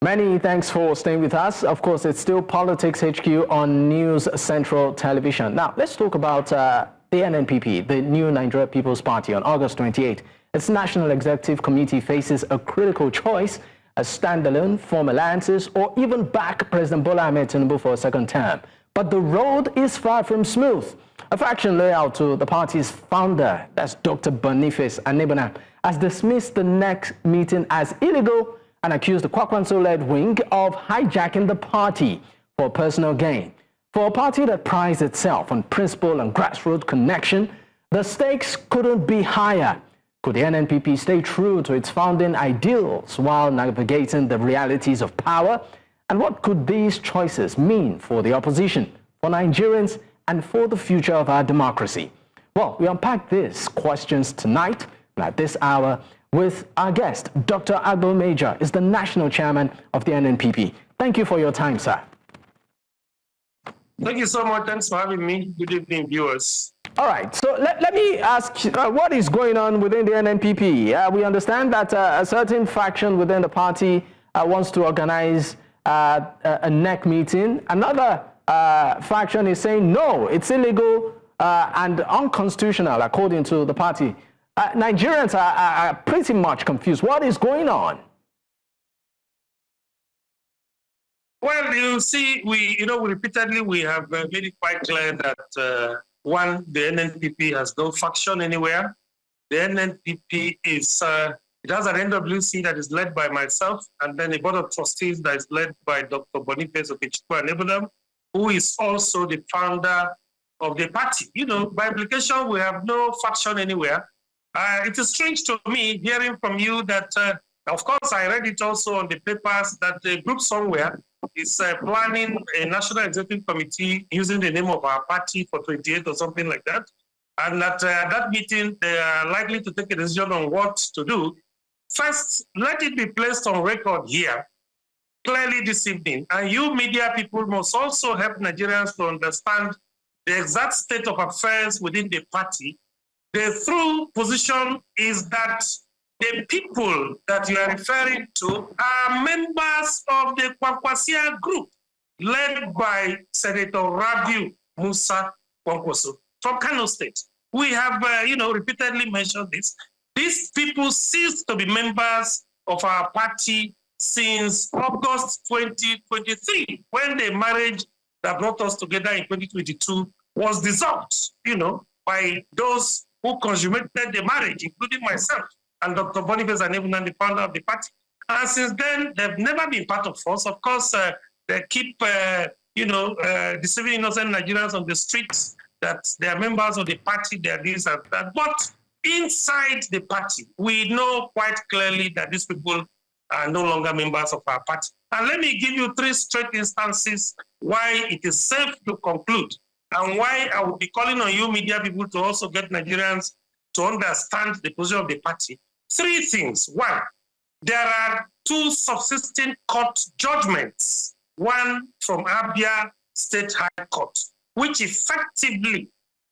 Many thanks for staying with us. Of course, it's still Politics HQ on News Central Television. Now, let's talk about the NNPP, the New Nigeria People's Party. On August 28, its National Executive Committee faces a critical choice: a standalone, form alliances, or even back President Bola Tinubu for a second term. But the road is far from smooth. A faction loyal to the party's founder, that's Dr Boniface Aniebonam, has dismissed the next meeting as illegal and accused the Kwankwaso-led wing of hijacking the party for personal gain. For a party that prides itself on principle and grassroots connection, the stakes couldn't be higher. Could the NNPP stay true to its founding ideals while navigating the realities of power? And what could these choices mean for the opposition, for Nigerians, and for the future of our democracy? Well, we unpack these questions tonight and at this hour with our guest. Dr Agbo Major is the national chairman of the NNPP. Thank you for your time, sir. Thank you so much. Thanks for having me. Good evening, viewers. All right, so let me ask what is going on within the NNPP? We understand that a certain faction within the party wants to organize a NEC meeting. Another faction is saying, no, it's illegal and unconstitutional, according to the party. Nigerians are pretty much confused. What is going on? Well, you see, we repeatedly have made it quite clear that one, the NNPP has no faction anywhere. The NNPP is it has an NWC that is led by myself, and then a board of trustees that is led by Dr Boniface Aniebonam, who is also the founder of the party. You know, by implication, we have no faction anywhere. It is strange to me hearing from you that, of course, I read it also on the papers that a group somewhere is planning a national executive committee using the name of our party for 28 or something like that. And that that meeting, they are likely to take a decision on what to do. First, let it be placed on record here, clearly this evening. And you media people must also help Nigerians to understand the exact state of affairs within the party. The true position is that the people that you are referring to are members of the Kwankwaso group, led by Senator Rabiu Musa Kwankwaso from Kano State. We have, repeatedly mentioned this. These people ceased to be members of our party since August 2023, when the marriage that brought us together in 2022 was dissolved, by those who consummated the marriage, including myself and Dr. Boniface Aniebonam, the founder of the party. And since then, they've never been part of us. Of course, they keep, deceiving innocent Nigerians on the streets that they are members of the party, they are this and that. But inside the party, we know quite clearly that these people are no longer members of our party. And let me give you 3 straight instances why it is safe to conclude, and why I will be calling on you media people to also get Nigerians to understand the position of the party. 3 things. 1, there are 2 subsisting court judgments, one from Abia State High Court, which effectively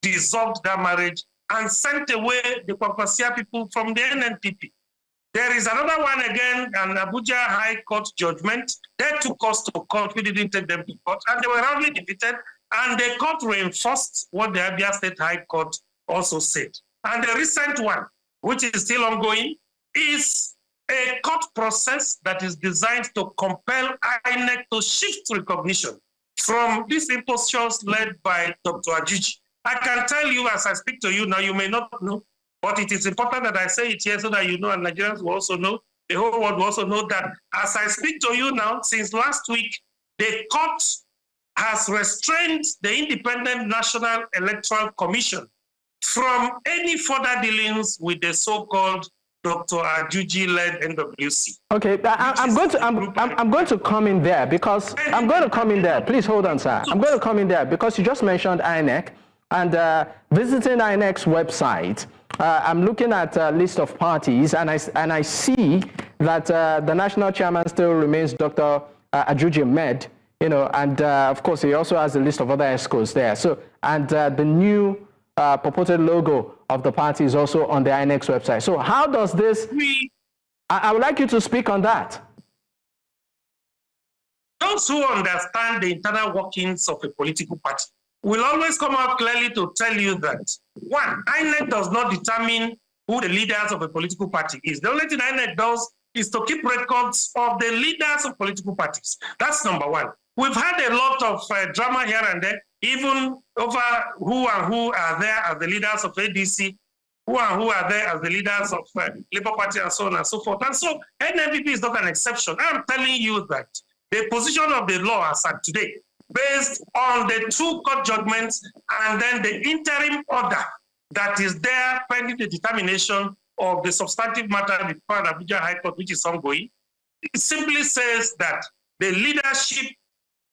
dissolved that marriage and sent away the Kwankwaso people from the NNPP. There is another one again, an Abuja High Court judgment. They took us to court. We didn't take them to court, and they were roundly defeated. And the court reinforced what the Abia State High Court also said. And the recent one, which is still ongoing, is a court process that is designed to compel INEC to shift recognition from these impostures led by Dr. Ajiji. I can tell you as I speak to you now, you may not know, but it is important that I say it here so that you know, and Nigerians will also know, the whole world will also know that as I speak to you now, since last week, the court has restrained the Independent National Electoral Commission from any further dealings with the so-called Dr. Ajiji-led NWC. Okay, I'm going to come in there because I'm going to come in there. Please hold on, sir. I'm going to come in there because you just mentioned INEC, and visiting INEC's website, I'm looking at a list of parties, and I see that the national chairman still remains Dr. Agbo Major. And of course, he also has a list of other ESCOs there. So, and the new purported logo of the party is also on the INEC website. So how does this, I would like you to speak on that. those who understand the internal workings of a political party will always come out clearly to tell you that, one, INEC does not determine who the leaders of a political party is. The only thing INEC does is to keep records of the leaders of political parties. That's number one. We've had a lot of drama here and there, even over who and who are there as the leaders of ADC, who and who are there as the leaders of Labour Party, and so on and so forth. And so NNPP is not an exception. I'm telling you that the position of the law as at today, based on the two court judgments and then the interim order that is there pending the determination of the substantive matter before the Abuja High Court, which is ongoing, it simply says that the leadership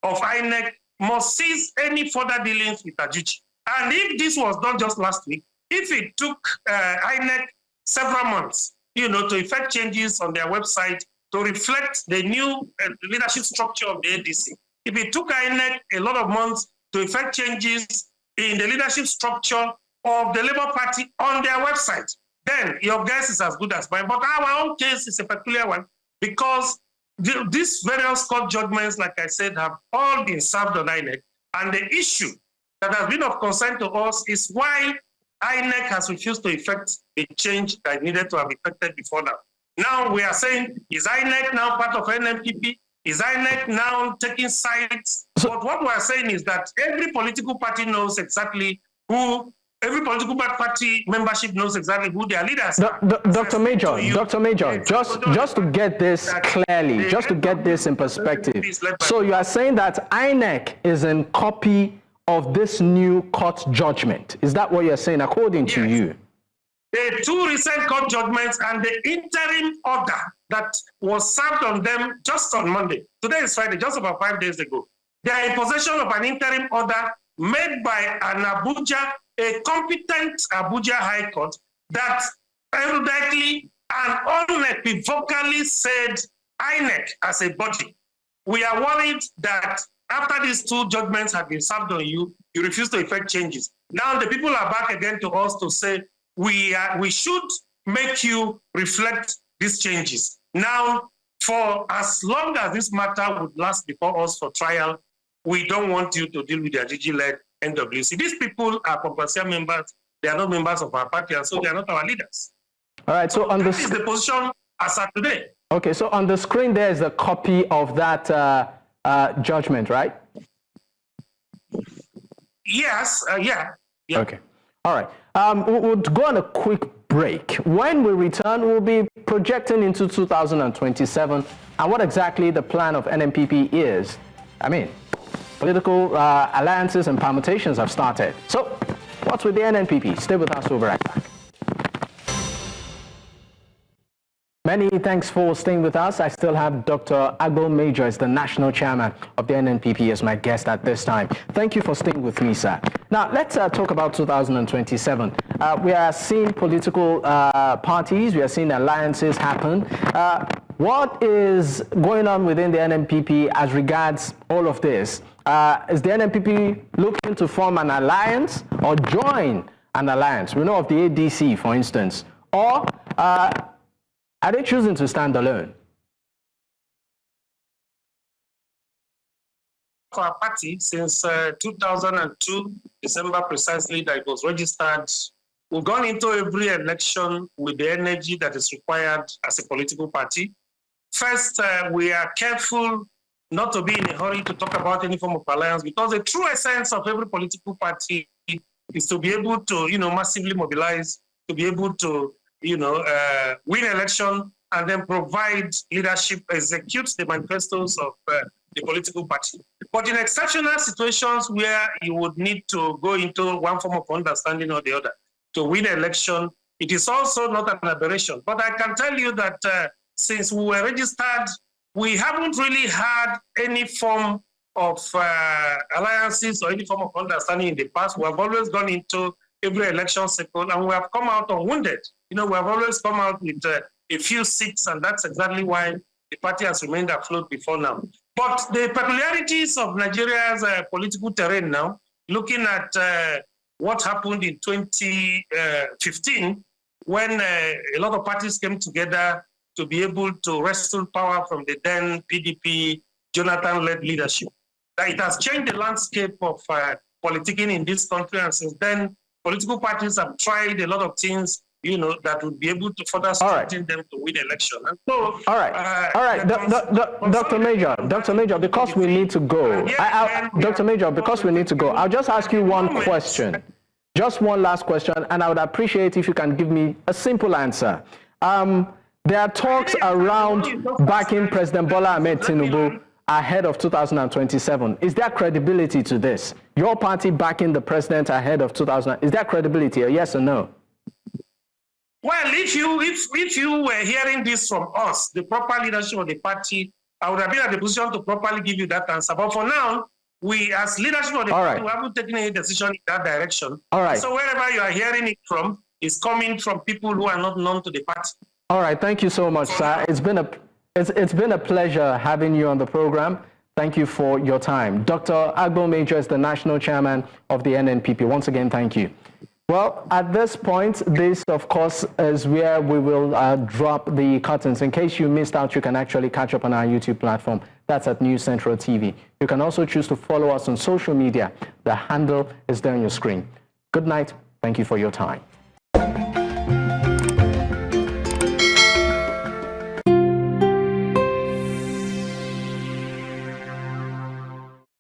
of INEC must cease any further dealings with Ajuji. And if this was done just last week, if it took INEC several months, to effect changes on their website to reflect the new leadership structure of the ADC, if it took INEC a lot of months to effect changes in the leadership structure of the Labour Party on their website, then your guess is as good as mine. But our own case is a peculiar one because these various court judgments, like I said, have all been served on INEC. And the issue that has been of concern to us is why INEC has refused to effect a change that needed to have effected before now. Now we are saying, is INEC now part of NNPP? Is INEC now taking sides? But what we are saying is that every political party knows exactly who, every political party membership knows exactly who their leaders are. Dr. Major, just to get this clearly, just to get this in perspective. So you are saying that INEC is in copy of this new court judgment. Is that what you're saying, according to you? The two recent court judgments and the interim order that was served on them just on Monday. Today is Friday, just about 5 days ago. They are in possession of an interim order made by a competent Abuja High Court that eruditely and unequivocally said INEC as a body. We are worried that after these two judgments have been served on you, you refuse to effect changes. Now the people are back again to us to say, we should make you reflect these changes. Now, for as long as this matter would last before us for trial, we don't want you to deal with the Ajuji-led NWC. These people are Kwankwaso members. They are not members of our party, and so they are not our leaders. All right, so that is the position as of today. Okay, so on the screen there is a copy of that judgment, right? Yes, yeah. Okay, all right. We'll go on a quick break. When we return, we'll be projecting into 2027 and what exactly the plan of NNPP is. I mean, political alliances and permutations have started. So, what's with the NNPP? Stay with us, we'll be right back. Many thanks for staying with us. I still have Dr. Agbo Major as the National Chairman of the NNPP as my guest at this time. Thank you for staying with me, sir. Now, let's talk about 2027. We are seeing political parties, we are seeing alliances happen. What is going on within the NNPP as regards all of this? Is the NNPP looking to form an alliance or join an alliance? We know of the ADC, for instance. Or are they choosing to stand alone? For our party, since 2002, December precisely, that it was registered, we've gone into every election with the energy that is required as a political party. First, we are careful not to be in a hurry to talk about any form of alliance, because the true essence of every political party is to be able to, massively mobilize, to be able to, win election and then provide leadership, execute the manifestos of the political party. But in exceptional situations where you would need to go into one form of understanding or the other to win election, it is also not an aberration. But I can tell you that since we were registered, we haven't really had any form of alliances or any form of understanding in the past. We have always gone into every election cycle and we have come out unwounded. We have always come out with a few seats, and that's exactly why the party has remained afloat before now. But the peculiarities of Nigeria's political terrain now, looking at what happened in 2015, when a lot of parties came together to be able to wrestle power from the then PDP Jonathan-led leadership. That it has changed the landscape of politicking in this country, and since then, political parties have tried a lot of things, you know, that would be able to further strengthen them to win election. And so, all right, Dr. Major, because we need to go. Dr. Major, because we need to go, I'll just ask you one question. Just one last question, and I would appreciate if you can give me a simple answer. There are talks around backing President Bola Tinubu ahead of 2027. Is there credibility to this? Your party backing the president ahead of 2000, is there credibility, a yes or no? Well, if you were hearing this from us, the proper leadership of the party, I would have been in the position to properly give you that answer. But for now, we as leadership of the party, we haven't taken any decision in that direction. All right. So wherever you are hearing it from, is coming from people who are not known to the party. All right. Thank you so much, sir. It's been a pleasure having you on the program. Thank you for your time. Dr. Agbo Major is the national chairman of the NNPP. Once again, thank you. Well, at this point, this, of course, is where we will drop the curtains. In case you missed out, you can actually catch up on our YouTube platform. That's at News Central TV. You can also choose to follow us on social media. The handle is there on your screen. Good night. Thank you for your time.